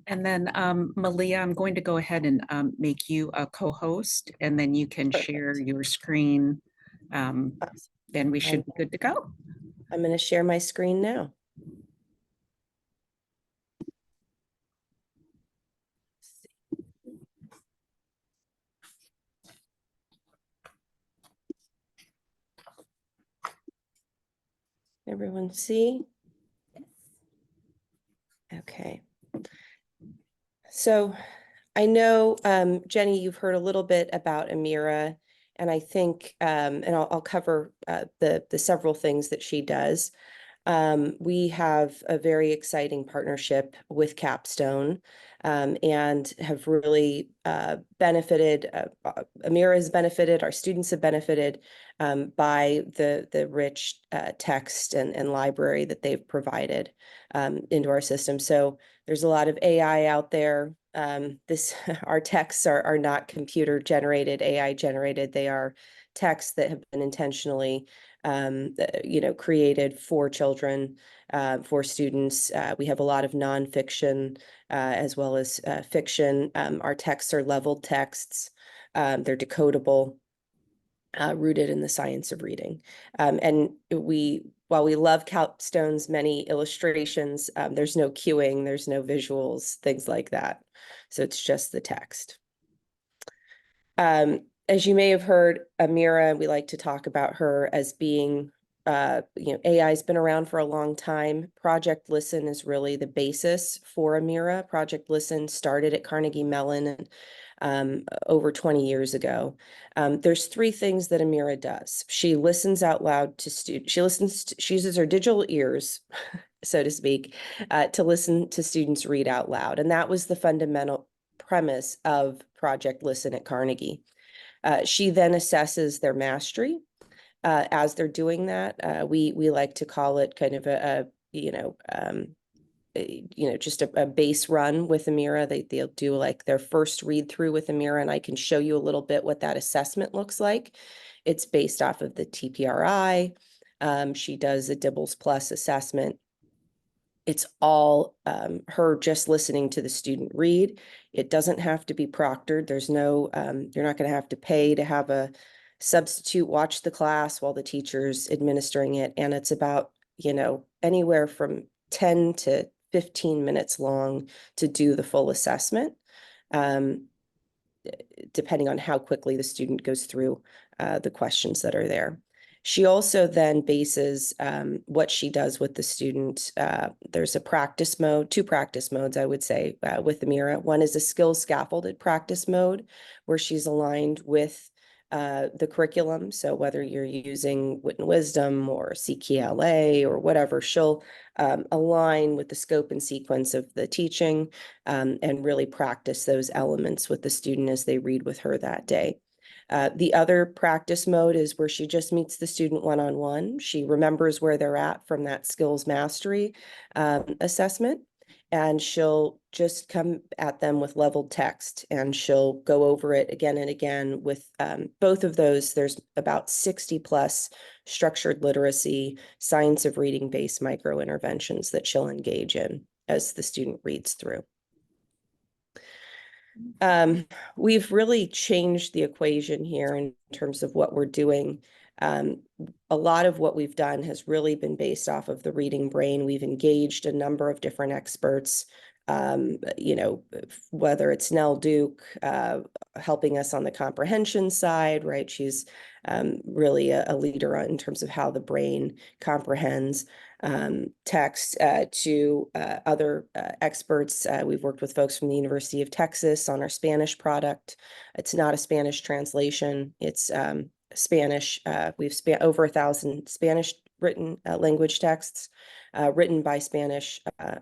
And then Malia, I'm going to go ahead and make you a co-host, and then you can share Perfect. your screen. Awesome. Then we should be good to go. I'm going to share my screen now. Everyone see? Okay. So I know, Jenny, you've heard a little bit about Amira, and I think, and I'll cover the several things that she does. We have a very exciting partnership with Capstone, and have really benefited. Amira has benefited. Our students have benefited by the rich text and library that they've provided into our system. So there's a lot of AI out there. Our texts are not computer generated, AI generated. They are texts that have been intentionally created for children, for students. We have a lot of nonfiction as well as fiction. Our texts are leveled texts. They're decodable, rooted in the science of reading. And while we love Capstone's many illustrations, there's no cueing, there's no visuals, things like that. So it's just the text. As you may have heard, Amira, we like to talk about her as being, AI has been around for a long time. Project Listen is really the basis for Amira. Project Listen started at Carnegie Mellon over 20 years ago. There's three things that Amira does. She listens out loud to students. She uses her digital ears, so to speak, to listen to students read out loud. And that was the fundamental premise of Project Listen at Carnegie. She then assesses their mastery as they're doing that. We like to call it kind of just a base run with Amira. They'll do like their first read through with Amira, and I can show you a little bit what that assessment looks like. It's based off of the TPRI. She does a Dibbles Plus assessment. It's all her just listening to the student read. It doesn't have to be proctored. There's no, you're not going to have to pay to have a substitute watch the class while the teacher's administering it. And it's about, anywhere from 10 to 15 minutes long to do the full assessment, depending on how quickly the student goes through the questions that are there. She also then bases what she does with the student. There's a practice mode, two practice modes, I would say, with Amira. One is a skills scaffolded practice mode, where she's aligned with the curriculum. So whether you're using Wit and Wisdom or CKLA or whatever, she'll align with the scope and sequence of the teaching and really practice those elements with the student as they read with her that day. The other practice mode is where she just meets the student one-on-one. She remembers where they're at from that skills mastery assessment, and she'll just come at them with leveled text, and she'll go over it again and again with both of those. There's about 60 plus structured literacy, science of reading based micro interventions that she'll engage in as the student reads through. We've really changed the equation here in terms of what we're doing. A lot of what we've done has really been based off of the reading brain. We've engaged a number of different experts, whether it's Nell Duke helping us on the comprehension side, right? She's really a leader in terms of how the brain comprehends text, to other experts. We've worked with folks from the University of Texas on our Spanish product. It's not a Spanish translation. It's Spanish. We've over 1,000 Spanish written language texts written by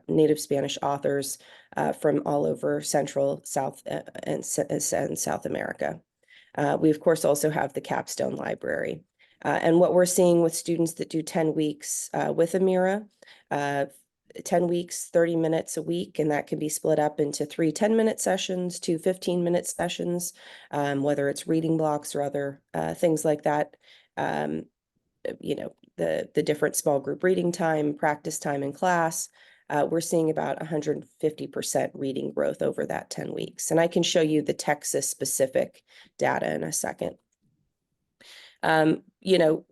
native Spanish authors from all over Central, South, and South America. We, of course, also have the Capstone Library. And what we're seeing with students that do 10 weeks with Amira, 10 weeks, 30 minutes a week, and that can be split up into 3 10-minute sessions, 2 15-minute sessions, whether it's reading blocks or other things like that. The different small group reading time, practice time in class, we're seeing about 150% reading growth over that 10 weeks. And I can show you the Texas specific data in a second. You know,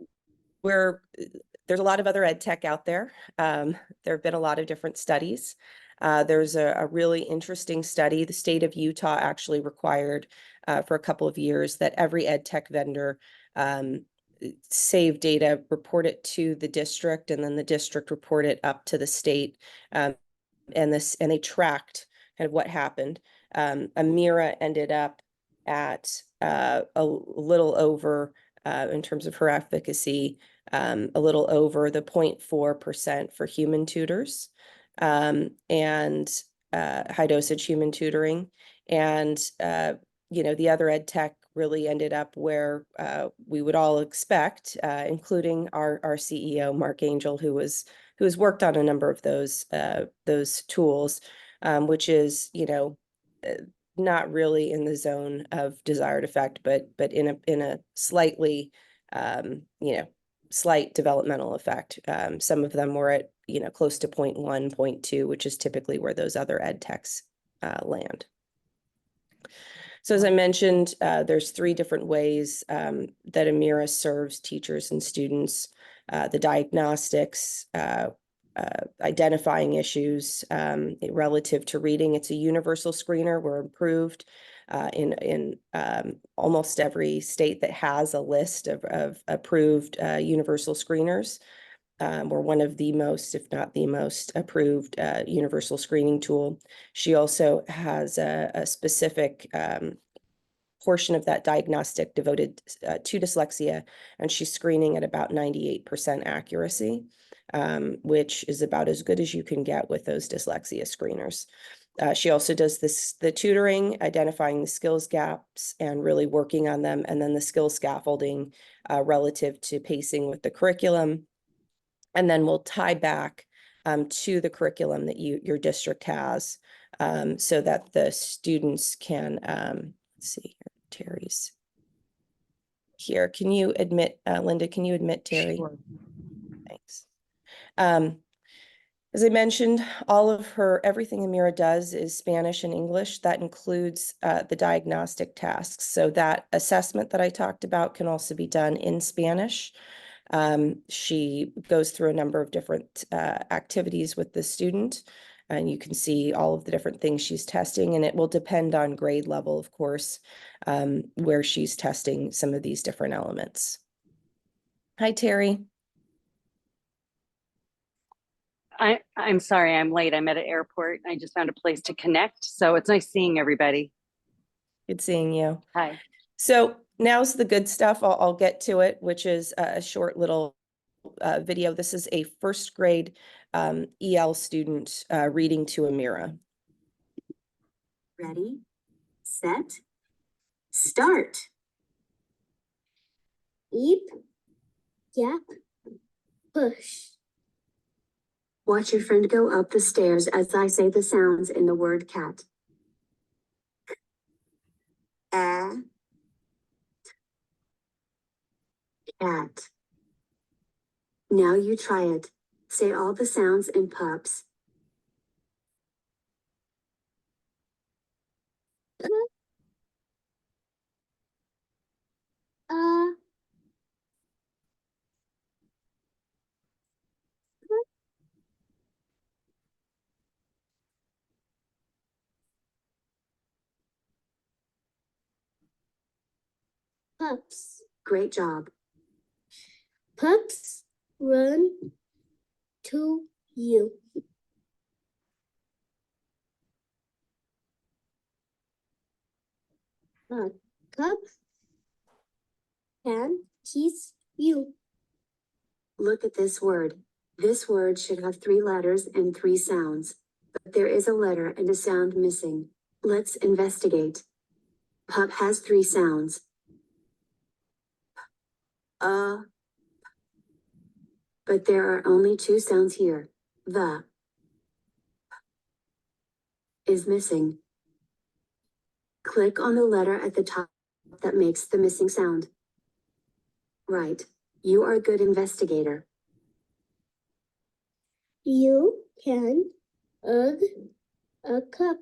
there's a lot of other ed tech out there. There have been a lot of different studies. There's a really interesting study. The state of Utah actually required for a couple of years that every ed tech vendor save data, report it to the district, and then the district report it up to the state. And they tracked kind of what happened. Amira ended up at a little over, in terms of her efficacy, a little over the 0.4% for human tutors, and high dosage human tutoring. And you know, the other ed tech really ended up where we would all expect, including our CEO, Mark Angel, who has worked on a number of those tools, which is, you know, not really in the zone of desired effect, but in a slightly, you know, slight developmental effect. Some of them were at, you know, close to 0.1, 0.2, which is typically where those other ed techs land. So as I mentioned, there's 3 different ways that Amira serves teachers and students: the diagnostics, identifying issues relative to reading. It's a universal screener. We're approved in almost every state that has a list of approved universal screeners. We're one of the most, if not the most, approved universal screening tool. She also has a specific portion of that diagnostic devoted to dyslexia, and she's screening at about 98% accuracy, which is about as good as you can get with those dyslexia screeners. She also does the tutoring, identifying the skills gaps and really working on them, and then the skill scaffolding relative to pacing with the curriculum. And then we'll tie back to the curriculum that your district has, so that the students can, let's see, Terry's here. Can you admit, Linda, can you admit Terry? Sure. Thanks. As I mentioned, everything Amira does is Spanish and English. That includes the diagnostic tasks. So that assessment that I talked about can also be done in Spanish. She goes through a number of different activities with the student, and you can see all of the different things she's testing, and it will depend on grade level, of course, where she's testing some of these different elements. Hi, Terry. I'm sorry, I'm late. I'm at an airport. I just found a place to connect. So it's nice seeing everybody. Good seeing you. Hi. So now's the good stuff. I'll get to it, which is a short little video. This is a first grade EL student reading to Amira. Ready, set, start. Eep, yap, push. Watch your friend go up the stairs as I say the sounds in the word cat. Cat. Now you try it. Say all the sounds in pups. Pups. Great job. Pups run to you. A pup can kiss you. Look at this word. This word should have 3 letters and 3 sounds, but there is a letter and a sound missing. Let's investigate. Pup has 3 sounds. But there are only 2 sounds here. The is missing. Click on the letter at the top that makes the missing sound. Right. You are a good investigator. You can Ugh, a cup.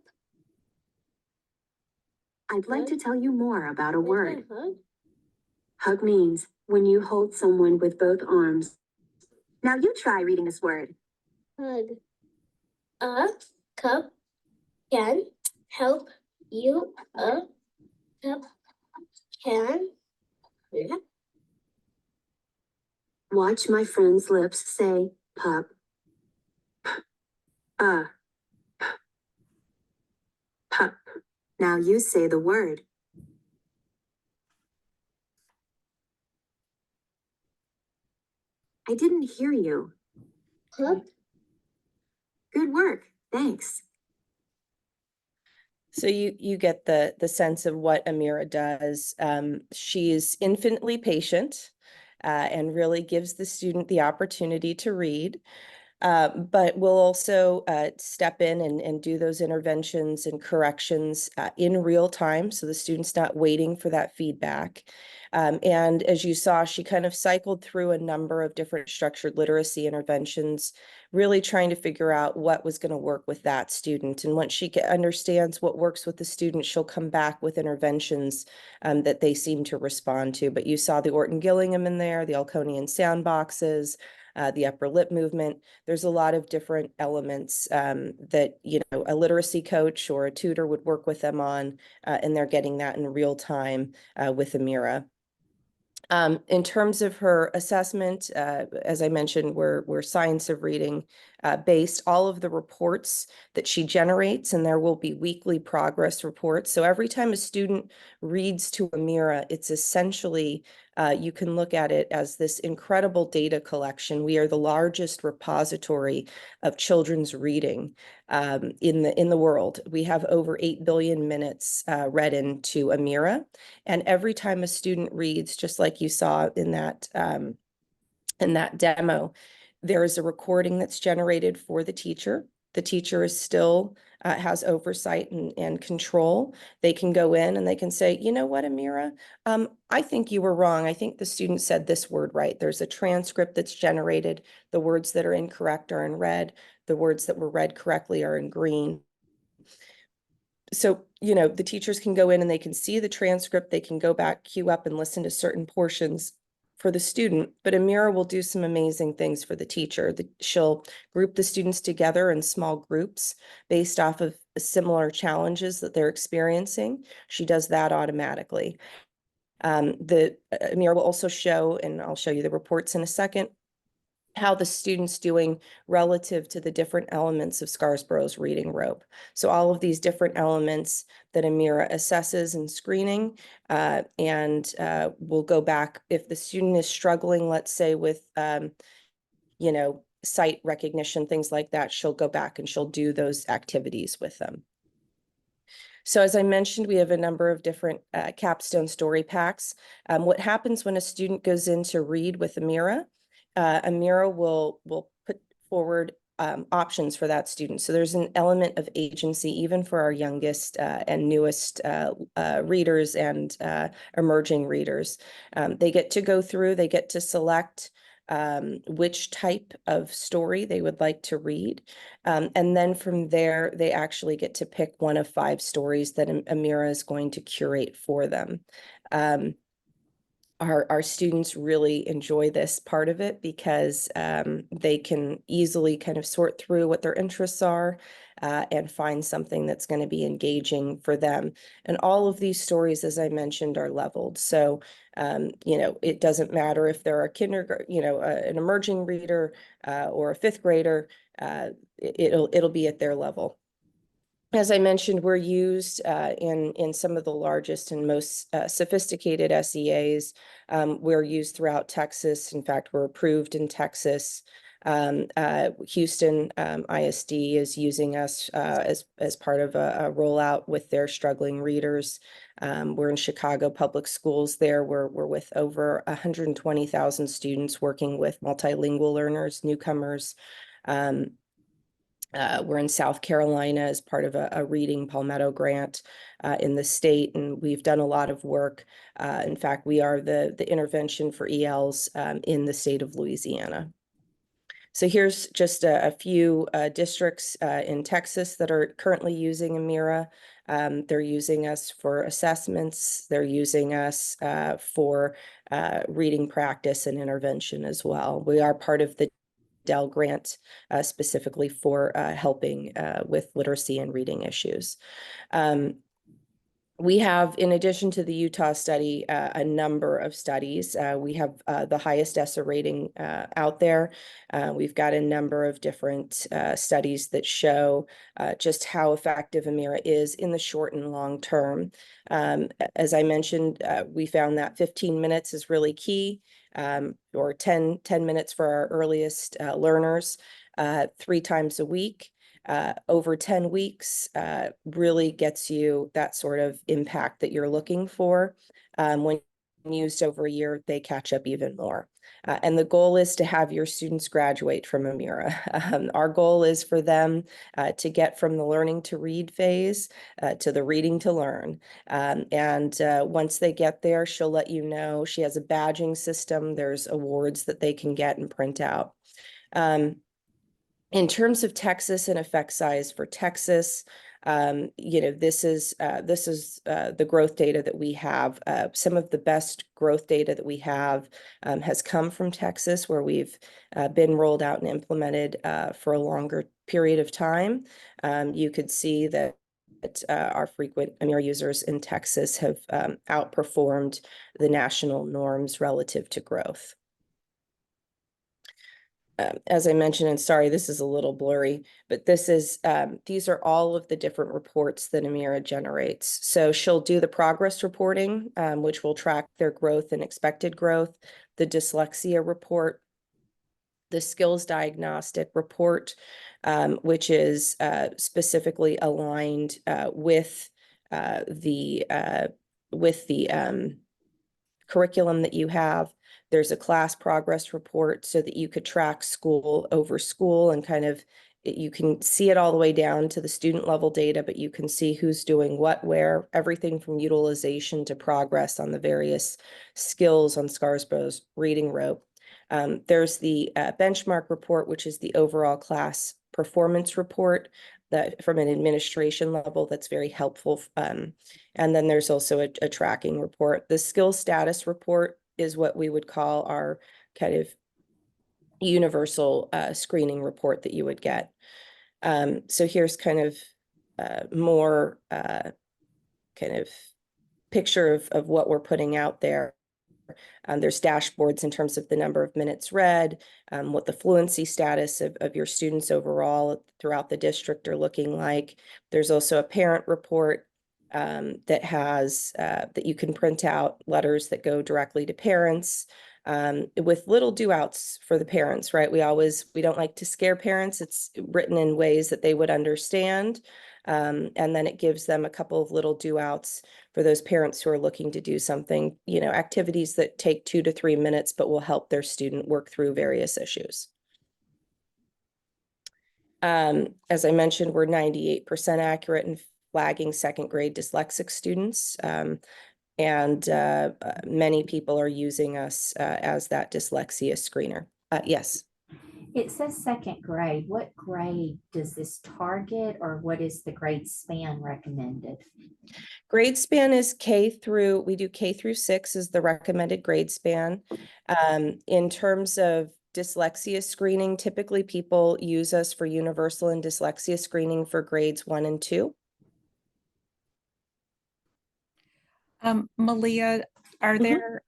I'd like to tell you more about a word. Hug means when you hold someone with both arms. Now you try reading this word. Hug. A cup can help you. A cup can. Watch my friend's lips say pup. Uh. Pup. Now you say the word. I didn't hear you. Pup. Good work. Thanks. So you get the sense of what Amira does. She's infinitely patient and really gives the student the opportunity to read. But we'll also step in and do those interventions and corrections in real time, so the student's not waiting for that feedback. And as you saw, she kind of cycled through a number of different structured literacy interventions, really trying to figure out what was going to work with that student. And once she understands what works with the student, she'll come back with interventions that they seem to respond to. But you saw the Orton-Gillingham in there, the Elkonian sound boxes, the upper lip movement. There's a lot of different elements that, you know, a literacy coach or a tutor would work with them on, and they're getting that in real time with Amira. In terms of her assessment, as I mentioned, we're science of reading based. All of the reports that she generates, and there will be weekly progress reports. So every time a student reads to Amira, it's essentially, you can look at it as this incredible data collection. We are the largest repository of children's reading in the world. We have over 8 billion minutes read into Amira. And every time a student reads, just like you saw in that demo, there is a recording that's generated for the teacher. The teacher is still has oversight and control. They can go in and they can say, you know what, Amira, I think you were wrong. I think the student said this word right. There's a transcript that's generated. The words that are incorrect are in red. The words that were read correctly are in green. So, you know, the teachers can go in and they can see the transcript. They can go back, queue up, and listen to certain portions for the student. But Amira will do some amazing things for the teacher. She'll group the students together in small groups based off of similar challenges that they're experiencing. She does that automatically. Amira will also show, and I'll show you the reports in a second, how the student's doing relative to the different elements of Scarsborough's reading rope. So all of these different elements that Amira assesses in screening, and we'll go back if the student is struggling, let's say with, you know, sight recognition, things like that, she'll go back and she'll do those activities with them. So as I mentioned, we have a number of different capstone story packs. What happens when a student goes in to read with Amira, Amira will put forward options for that student. So there's an element of agency, even for our youngest and newest readers and emerging readers. They get to go through, they get to select which type of story they would like to read. And then from there, they actually get to pick one of 5 stories that Amira is going to curate for them. Our students really enjoy this part of it because they can easily kind of sort through what their interests are and find something that's going to be engaging for them. And all of these stories, as I mentioned, are leveled. So, you know, it doesn't matter if they're a kindergarten, you know, an emerging reader or a 5th grader, it'll be at their level. As I mentioned, we're used in some of the largest and most sophisticated SEAs. We're used throughout Texas. In fact, we're approved in Texas. Houston ISD is using us as part of a rollout with their struggling readers. We're in Chicago Public Schools there. We're with over 120,000 students working with multilingual learners, newcomers. We're in South Carolina as part of a reading Palmetto grant in the state, and we've done a lot of work. In fact, we are the intervention for ELs in the state of Louisiana. So here's just a few districts in Texas that are currently using Amira. They're using us for assessments. They're using us for reading practice and intervention as well. We are part of the Dell grant specifically for helping with literacy and reading issues. We have, in addition to the Utah study, a number of studies. We have the highest ESSA rating out there. We've got a number of different studies that show just how effective Amira is in the short and long term. As I mentioned, we found that 15 minutes is really key, or 10 minutes for our earliest learners, 3 times a week. Over 10 weeks really gets you that sort of impact that you're looking for. When used over a year, they catch up even more. And the goal is to have your students graduate from Amira. Our goal is for them to get from the learning to read phase to the reading to learn. And once they get there, she'll let you know. She has a badging system. There's awards that they can get and print out. In terms of Texas and effect size for Texas, this is the growth data that we have. Some of the best growth data that we have has come from Texas, where we've been rolled out and implemented for a longer period of time. You could see that our frequent Amira users in Texas have outperformed the national norms relative to growth. As I mentioned, and sorry, this is a little blurry, but these are all of the different reports that Amira generates. So she'll do the progress reporting, which will track their growth and expected growth, the dyslexia report, the skills diagnostic report, which is specifically aligned with the curriculum that you have. There's a class progress report so that you could track school over school and kind of, you can see it all the way down to the student level data, but you can see who's doing what, where, everything from utilization to progress on the various skills on Scarsborough's reading rope. There's the benchmark report, which is the overall class performance report that from an administration level that's very helpful. And then there's also a tracking report. The skill status report is what we would call our kind of universal screening report that you would get. So here's kind of more kind of picture of what we're putting out there. There's dashboards in terms of the number of minutes read, what the fluency status of your students overall throughout the district are looking like. There's also a parent report that has that you can print out, letters that go directly to parents with little do-outs for the parents, right? We don't like to scare parents. It's written in ways that they would understand. And then it gives them a couple of little do-outs for those parents who are looking to do something, activities that take 2 to 3 minutes, but will help their student work through various issues. As I mentioned, we're 98% accurate in flagging second grade dyslexic students. And many people are using us as that dyslexia screener. Yes. It says second grade. What grade does this target, or what is the grade span recommended? Grade span is we do K through 6 is the recommended grade span. In terms of dyslexia screening, typically people use us for universal and dyslexia screening for grades 1 and 2. Malia, are there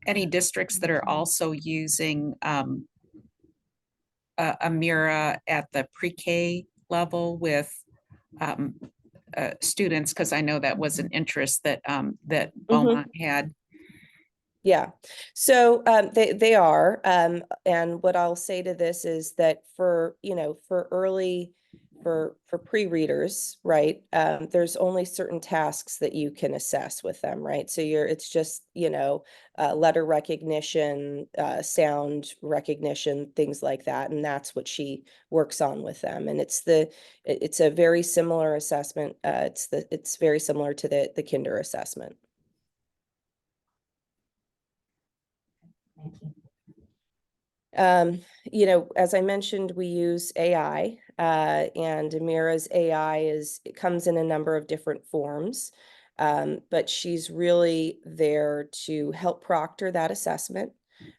any districts that are also using Amira at the pre-K level with students? Because I know that was an interest that Beaumont had. Yeah, so they are, and what I'll say to this is that for pre-readers, right? There's only certain tasks that you can assess with them, right? So it's just letter recognition, sound recognition, things like that, and that's what she works on with them. And it's a very similar assessment. It's very similar to the kinder assessment. Thank you. You know, as I mentioned, we use AI, and Amira's AI it comes in a number of different forms. But she's really there to help proctor that assessment,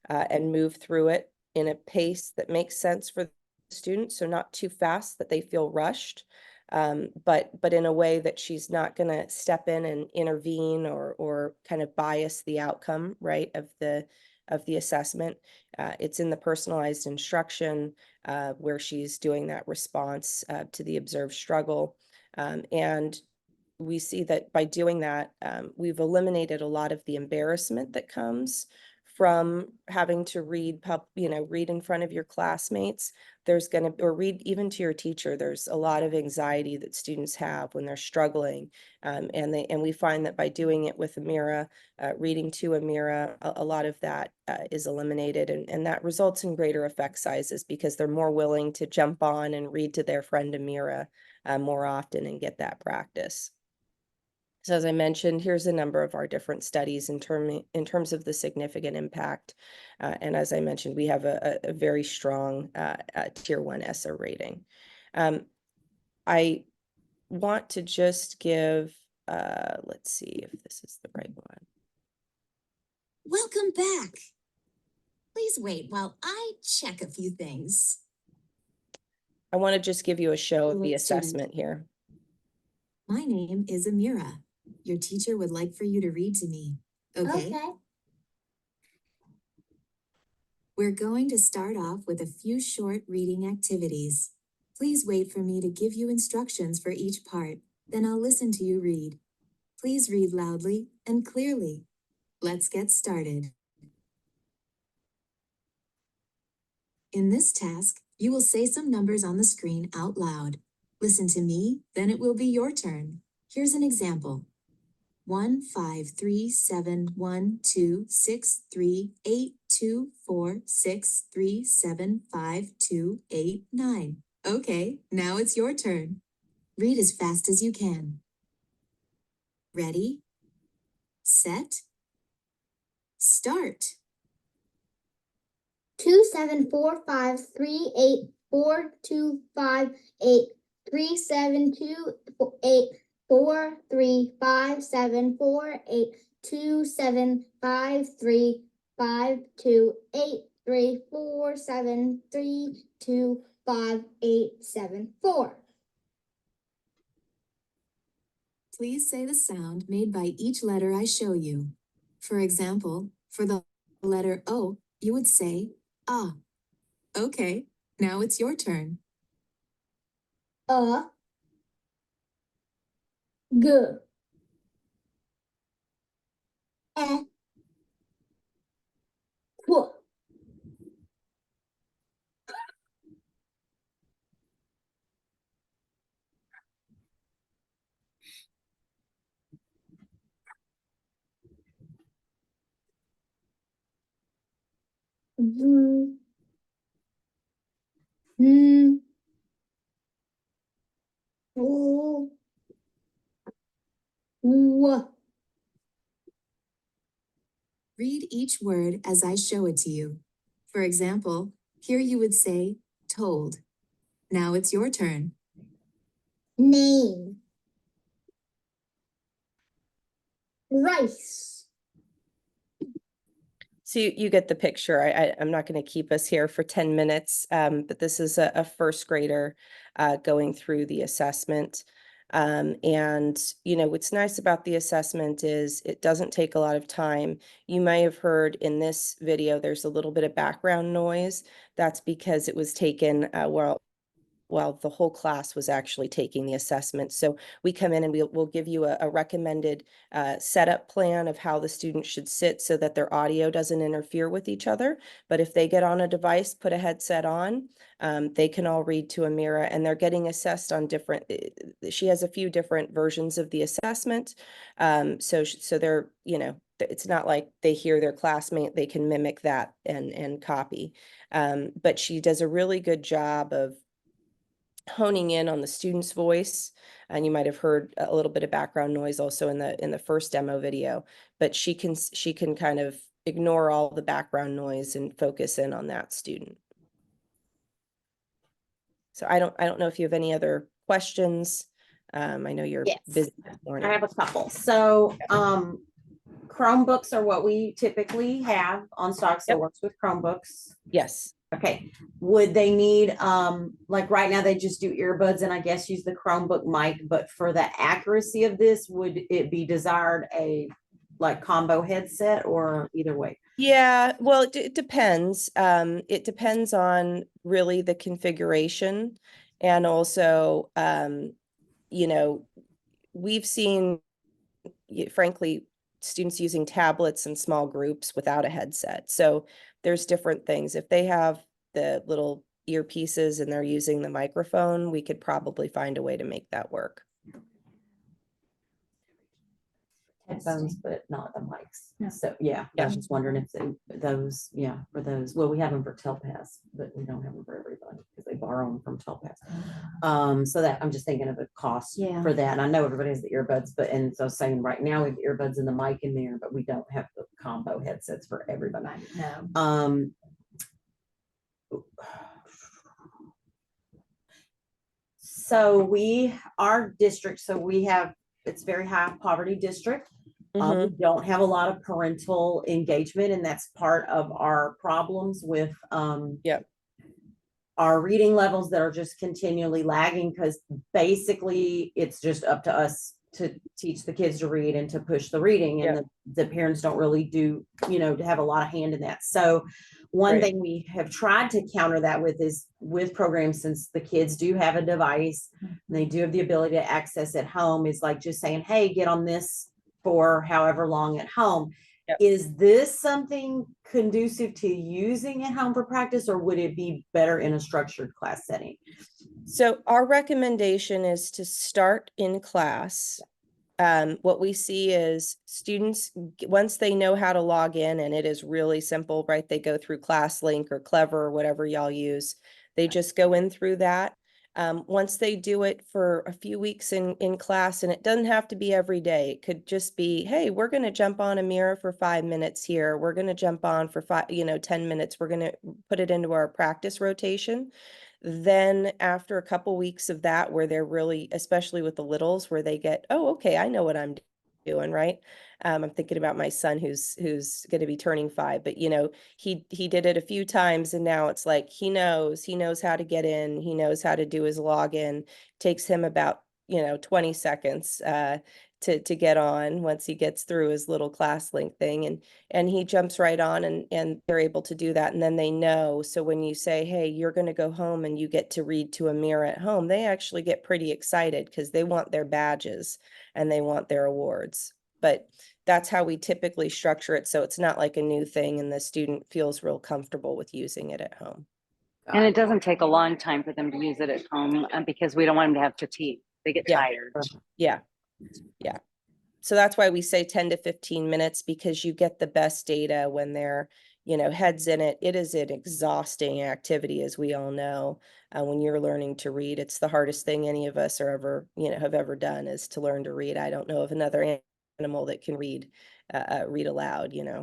and move through it in a pace that makes sense for the students. So not too fast that they feel rushed, but in a way that she's not going to step in and intervene or kind of bias the outcome, right, of the assessment. It's in the personalized instruction, where she's doing that response to the observed struggle. And we see that by doing that, we've eliminated a lot of the embarrassment that comes from having to read read in front of your classmates. Or read even to your teacher. There's a lot of anxiety that students have when they're struggling. And we find that by doing it with Amira, reading to Amira, a lot of that is eliminated, and that results in greater effect sizes because they're more willing to jump on and read to their friend Amira more often and get that practice. So as I mentioned, here's a number of our different studies in terms of the significant impact. And as I mentioned, we have a very strong tier 1 ESSA rating. I want to just give, let's see if this is the right one. Welcome back. Please wait while I check a few things. I want to just give you a show of the Excellent student. assessment here. My name is Amira. Your teacher would like for you to read to me. Okay? We're going to start off with a few short reading activities. Please wait for me to give you instructions for each part, then I'll listen to you read. Please read loudly and clearly. Let's get started. In this task, you will say some numbers on the screen out loud. Listen to me, then it will be your turn. Here's an example. 1 5 3 7 1 2 6 3 8 2 4 6 3 7 5 2 8 9. Okay, now it's your turn. Read as fast as you can. Ready? Set? Start. 2, 7, 4, 5, 3, 8, 4, 2, 5, 8, 3, 7, 2, 8, 3, 4, 7, 3, 2, 5, 8, 7, 4. Please say the sound made by each letter I show you. For example, for the letter O, you would say ah. Okay, now it's your turn. G, E, Q, V, N, O, W. Read each word as I show it to you. For example, here you would say told. Now it's your turn. Name, rice, So you get the picture. I'm not going to keep us here for 10 minutes, but this is a first grader going through the assessment. And, you know, what's nice about the assessment is it doesn't take a lot of time. You may have heard in this video, there's a little bit of background noise. That's because it was taken while the whole class was actually taking the assessment. So we come in and we'll give you a recommended setup plan of how the student should sit so that their audio doesn't interfere with each other. But if they get on a device, put a headset on, they can all read to Amira, and they're getting assessed on different, she has a few different versions of the assessment. So they're, you know, it's not like they hear their classmate, they can mimic that and copy. But she does a really good job of honing in on the student's voice, and you might have heard a little bit of background noise also in the first demo video, but she can kind of ignore all the background noise and focus in on that student. So I don't know if you have any other questions. I know you're Yes. busy this morning. I have a couple. So, Chromebooks are what we typically have on stock, so Yep. it works with Chromebooks. Yes. Okay, would they need, like right now they just do earbuds and I guess use the Chromebook mic, but for the accuracy of this, would it be desired a like combo headset or either way? Yeah, well, it depends. It depends on really the configuration, and also, you know, we've seen, frankly, students using tablets in small groups without a headset. So there's different things. If they have the little earpieces and they're using the microphone, we could probably find a way to make that work. Headphones, but not the mics. No. So yeah, I was just wondering if those, yeah, for those, well, we have them for Telpass, but we don't have them for everybody because they borrow them from Telpass. So that I'm just thinking of the cost Yeah. for that. And I know everybody has the earbuds, but, and so saying right now we have earbuds and the mic in there, but we don't have the combo headsets for everybody. No. So our district, so we have, it's very high poverty district. We don't have a lot of parental engagement, and that's part of our problems with our reading levels that are just continually lagging, because basically it's just up to us to teach the kids to read and to push the reading, and the parents don't really do, to have a lot of hand in that. So one thing we have tried to counter that with is with programs, since the kids do have a device and they do have the ability to access at home, is like just saying, hey, get on this for however long at home. Is this something conducive to using at home for practice, or would it be better in a structured class setting? So our recommendation is to start in class. What we see is students, once they know how to log in, and it is really simple, right? They go through ClassLink or Clever or whatever y'all use. They just go in through that. Once they do it for a few weeks in class, and it doesn't have to be every day. It could just be, hey, we're going to jump on Amira for 5 minutes here. We're going to jump on for 10 minutes. We're going to put it into our practice rotation. Then after a couple weeks of that, where they're really, especially with the littles, where they get, oh, okay, I know what I'm doing, right? I'm thinking about my son who's going to be turning 5, but he did it a few times, and now it's like he knows how to get in, he knows how to do his login. Takes him about 20 seconds to get on once he gets through his little ClassLink thing, and he jumps right on, and they're able to do that, and then they know. So when you say, hey, you're going to go home and you get to read to Amira at home, they actually get pretty excited because they want their badges and they want their awards. But that's how we typically structure it, so it's not like a new thing and the student feels real comfortable with using it at home. And it doesn't take a long time for them to use it at home, because we don't want them to have fatigue. They get tired. Yeah. So that's why we say 10 to 15 minutes, because you get the best data when they're, heads in it. It is an exhausting activity, as we all know. When you're learning to read, it's the hardest thing any of us are ever, have ever done, is to learn to read. I don't know of another animal that can read aloud, Yeah,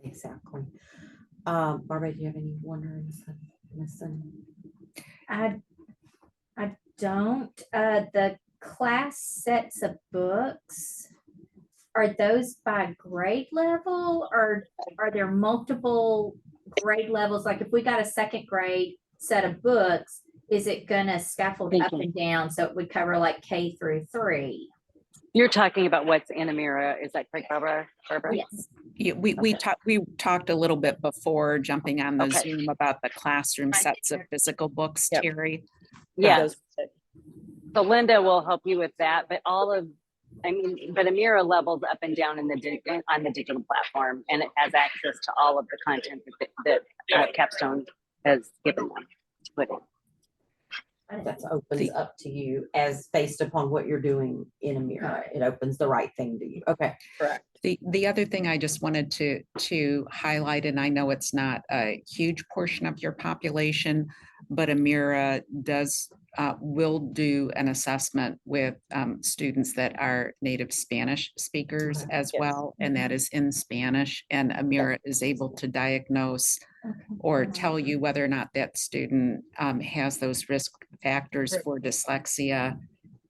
exactly. Barbara, do you have any wonder missing? I don't. The class sets of books, are those by grade level, or are there multiple grade levels? Like if we got a second grade set of books, is it gonna scaffold up and down so it would cover like K through 3? You're talking about what's in Amira, is that correct, Barbara? Yes. Yeah, we talked a little bit before jumping on the Zoom about the classroom sets of physical books, Terry. Yeah. So Linda will help you with that, but but Amira levels up and down on the digital platform, and it has access to all of the content that Capstone has given them to put in. That opens up to you as based upon what you're doing in Amira. It opens the right thing to you. Okay, correct. The other thing I just wanted to highlight, and I know it's not a huge portion of your population, but Amira does will do an assessment with students that are native Spanish speakers Okay. as Yes. well, and that is in Spanish. And Amira is able to diagnose or tell you whether or not that student has those risk factors Right. for dyslexia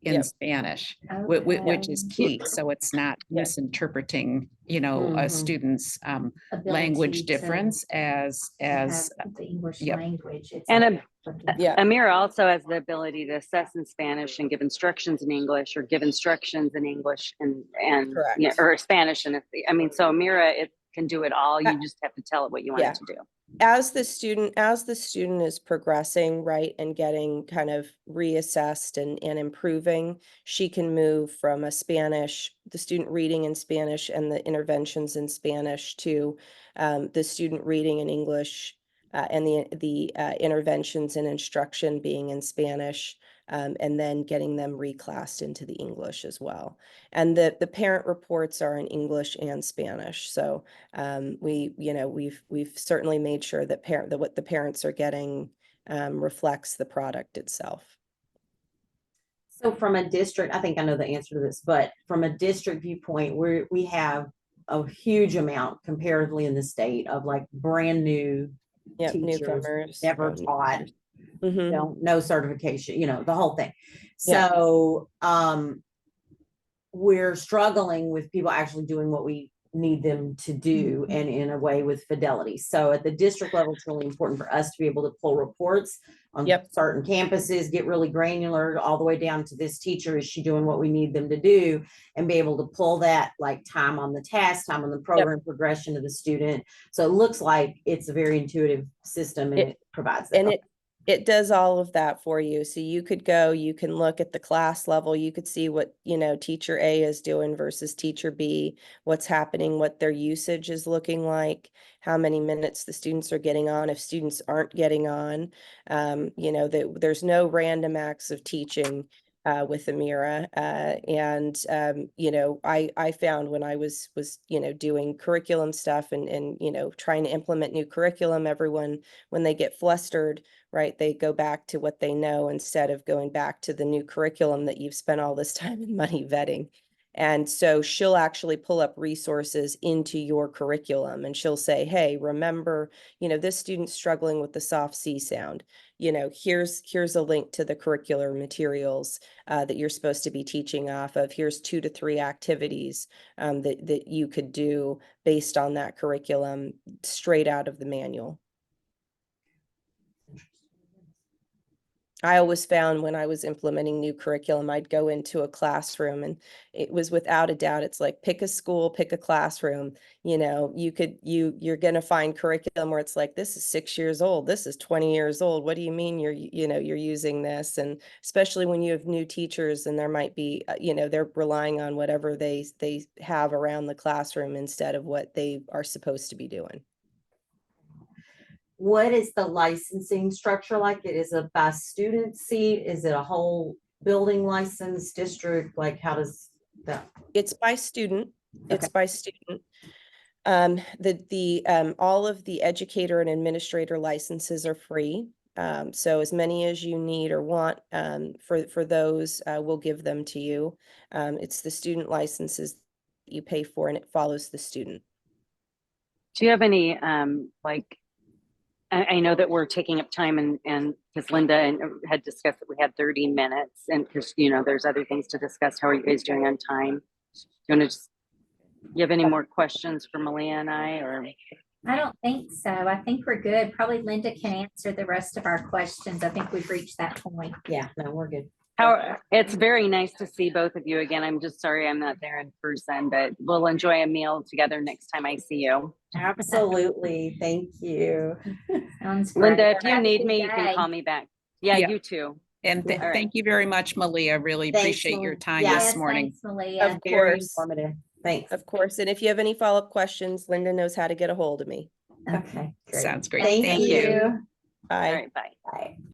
in Yep. Spanish, Okay. which is key. So it's not Yeah. misinterpreting, you know, Mhm. a student's Ability language to difference as have the English yep. language. It's And like- Yeah. Amira also has the ability to assess in Spanish and give instructions in English, or give instructions in English and Correct. yeah, or Spanish. And I mean, so Amira, it can do it all. You just have to tell it what you want Yeah. it to do. As the student is progressing, right, and getting kind of reassessed and improving, she can move from the student reading in Spanish and the interventions in Spanish to the student reading in English and the interventions and instruction being in Spanish, and then getting them reclassed into the English as well. And the parent reports are in English and Spanish. So we've certainly made sure that what the parents are getting reflects the product itself. So from a district, I think I know the answer to this, but from a district viewpoint, we have a huge amount comparatively in the state of like brand new Yep, teachers, newcomers. never taught, Mhm. no certification, the whole thing. Yeah. So we're struggling with people actually doing what we need them to do, and in a way with fidelity. So at the district level, it's really important for us to be able to pull reports on Yep. certain campuses, get really granular all the way down to this teacher, is she doing what we need them to do, and be able to pull that like time on the task, time on the program, progression of the student. So it looks like it's a very intuitive system, and it provides that. And it does all of that for you. So you can look at the class level, you could see what, teacher A is doing versus teacher B, what's happening, what their usage is looking like, how many minutes the students are getting on, if students aren't getting on. There's no random acts of teaching with Amira. I found when I was doing curriculum stuff and trying to implement new curriculum, everyone, when they get flustered, right, they go back to what they know instead of going back to the new curriculum that you've spent all this time and money vetting. And so she'll actually pull up resources into your curriculum, and she'll say, hey, remember, this student's struggling with the soft C sound. Here's a link to the curricular materials that you're supposed to be teaching off of. Here's 2 to 3 activities that you could do based on that curriculum straight out of the manual. I always found when I was implementing new curriculum, I'd go into a classroom, and it was without a doubt, it's like, pick a school, pick a classroom. You're going to find curriculum where it's like, this is 6 years old. This is 20 years old. What do you mean you're using this? And especially when you have new teachers, and there might be, they're relying on whatever they have around the classroom instead of what they are supposed to be doing. What is the licensing structure like? It is a by student seat? Is it a whole building license district? Like, how does that? It's by student. It's Okay. by student. All of the educator and administrator licenses are free. So as many as you need or want for those, we'll give them to you. It's the student licenses you pay for, and it follows the student. Do you have any I know that we're taking up time, and because Linda had discussed that we had 30 minutes, and because there's other things to discuss. How are you guys doing on time? You have any more questions for Malia and I, or? I don't think so. I think we're good. Probably Linda can answer the rest of our questions. I think we've reached that point. Yeah, no, we're good. It's very nice to see both of you again. I'm just sorry I'm not there in person, but we'll enjoy a meal together next time I see you. Absolutely. Thank you. Sounds great. Linda, if you Have a need good me, you can day. call me back. Yeah, Yeah. you too. And All right. thank you very much, Malia. Really Thanks, appreciate your Malia. time Yes, this Yes, morning. thanks, Malia. Of Very course. informative. Thanks. Of course. And if you have any follow-up questions, Linda knows how to get a hold of me. Okay, great. Sounds great. Thank Thank you. you. Bye. All right, bye. Bye.